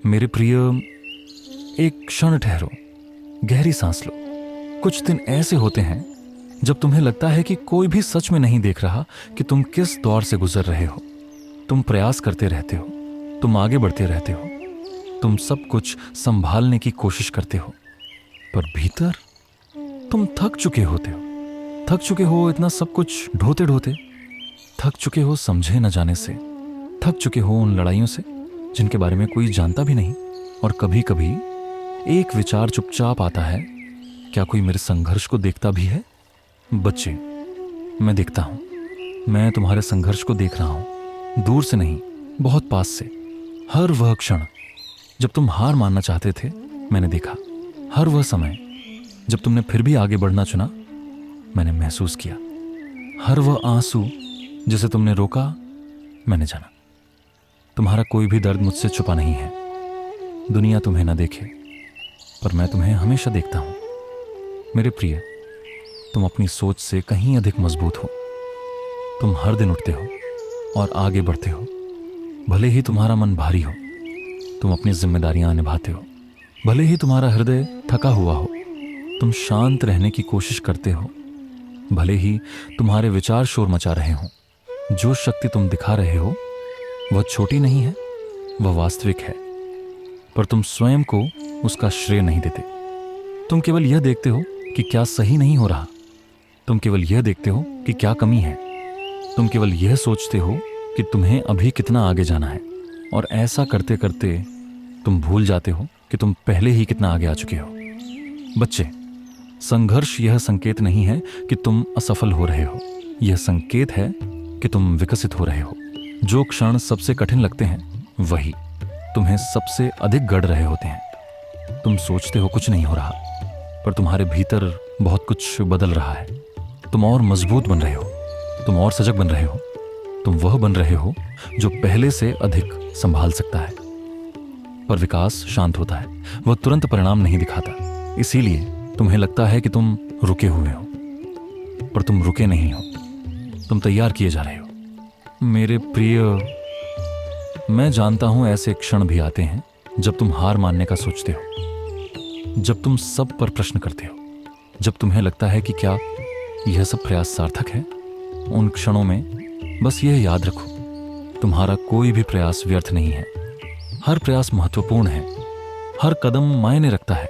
मेरे प्रिय, एक क्षण ठहरो, गहरी सांस लो। कुछ दिन ऐसे होते हैं जब तुम्हें लगता है कि कोई भी सच में नहीं देख रहा कि तुम किस दौर से गुजर रहे हो। तुम प्रयास करते रहते हो, तुम आगे बढ़ते रहते हो, तुम सब कुछ संभालने की कोशिश करते हो, पर भीतर तुम थक चुके होते हो। थक चुके हो इतना सब कुछ ढोते ढोते, थक चुके हो समझे न जाने से, थक चुके हो उन लड़ाइयों से जिनके बारे में कोई जानता भी नहीं। और कभी कभी एक विचार चुपचाप आता है, क्या कोई मेरे संघर्ष को देखता भी है? बच्चे, मैं देखता हूं, मैं तुम्हारे संघर्ष को देख रहा हूं, दूर से नहीं, बहुत पास से। हर वह क्षण जब तुम हार मानना चाहते थे मैंने देखा। हर वह समय जब तुमने फिर भी आगे बढ़ना चुना मैंने महसूस किया। हर वह आंसू जिसे तुमने रोका मैंने जाना। तुम्हारा कोई भी दर्द मुझसे छुपा नहीं है। दुनिया तुम्हें न देखे पर मैं तुम्हें हमेशा देखता हूं। मेरे प्रिय, तुम अपनी सोच से कहीं अधिक मजबूत हो। तुम हर दिन उठते हो और आगे बढ़ते हो, भले ही तुम्हारा मन भारी हो। तुम अपनी जिम्मेदारियां निभाते हो, भले ही तुम्हारा हृदय थका हुआ हो। तुम शांत रहने की कोशिश करते हो, भले ही तुम्हारे विचार शोर मचा रहे हों। जो शक्ति तुम दिखा रहे हो वह छोटी नहीं है, वह वास्तविक है, पर तुम स्वयं को उसका श्रेय नहीं देते। तुम केवल यह देखते हो कि क्या सही नहीं हो रहा। तुम केवल यह देखते हो कि क्या कमी है। तुम केवल यह सोचते हो कि तुम्हें अभी कितना आगे जाना है, और ऐसा करते करते तुम भूल जाते हो कि तुम पहले ही कितना आगे आ चुके हो। बच्चे, संघर्ष यह संकेत नहीं है कि तुम असफल हो रहे हो, यह संकेत है कि तुम विकसित हो रहे हो। जो क्षण सबसे कठिन लगते हैं वही तुम्हें सबसे अधिक गढ़ रहे होते हैं। तुम सोचते हो कुछ नहीं हो रहा, पर तुम्हारे भीतर बहुत कुछ बदल रहा है। तुम और मजबूत बन रहे हो, तुम और सजग बन रहे हो, तुम वह बन रहे हो जो पहले से अधिक संभाल सकता है। पर विकास शांत होता है, वह तुरंत परिणाम नहीं दिखाता। इसीलिए तुम्हें लगता है कि तुम रुके हुए हो, पर तुम रुके नहीं हो, तुम तैयार किए जा रहे हो। मेरे प्रिय, मैं जानता हूं ऐसे क्षण भी आते हैं जब तुम हार मानने का सोचते हो, जब तुम सब पर प्रश्न करते हो, जब तुम्हें लगता है कि क्या यह सब प्रयास सार्थक है। उन क्षणों में बस यह याद रखो, तुम्हारा कोई भी प्रयास व्यर्थ नहीं है। हर प्रयास महत्वपूर्ण है, हर कदम मायने रखता है,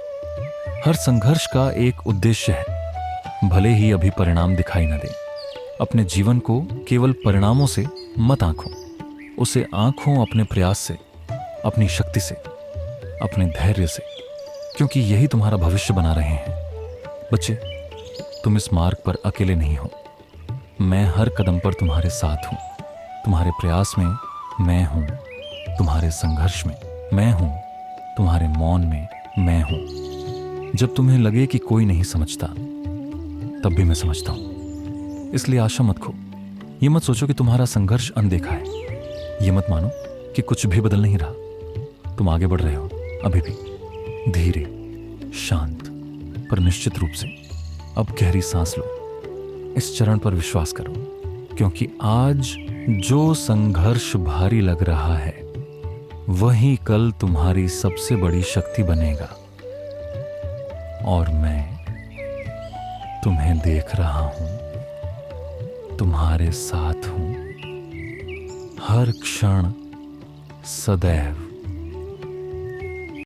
हर संघर्ष का एक उद्देश्य है, भले ही अभी परिणाम दिखाई न दे। अपने जीवन को केवल परिणामों से मत आंखो, उसे आंखों अपने प्रयास से, अपनी शक्ति से, अपने धैर्य से, क्योंकि यही तुम्हारा भविष्य बना रहे हैं। बच्चे, तुम इस मार्ग पर अकेले नहीं हो। मैं हर कदम पर तुम्हारे साथ हूं। तुम्हारे प्रयास में मैं हूं, तुम्हारे संघर्ष में मैं हूं, तुम्हारे मौन में मैं हूं। जब तुम्हें लगे कि कोई नहीं समझता, तब भी मैं समझता हूं। इसलिए आशा मत खो। ये मत सोचो कि तुम्हारा संघर्ष अनदेखा है। ये मत मानो कि कुछ भी बदल नहीं रहा। तुम आगे बढ़ रहे हो, अभी भी धीरे, शांत, पर निश्चित रूप से। अब गहरी सांस लो, इस चरण पर विश्वास करो, क्योंकि आज जो संघर्ष भारी लग रहा है वही कल तुम्हारी सबसे बड़ी शक्ति बनेगा। और मैं तुम्हें देख रहा हूं, तुम्हारे साथ हूं, हर क्षण, सदैव।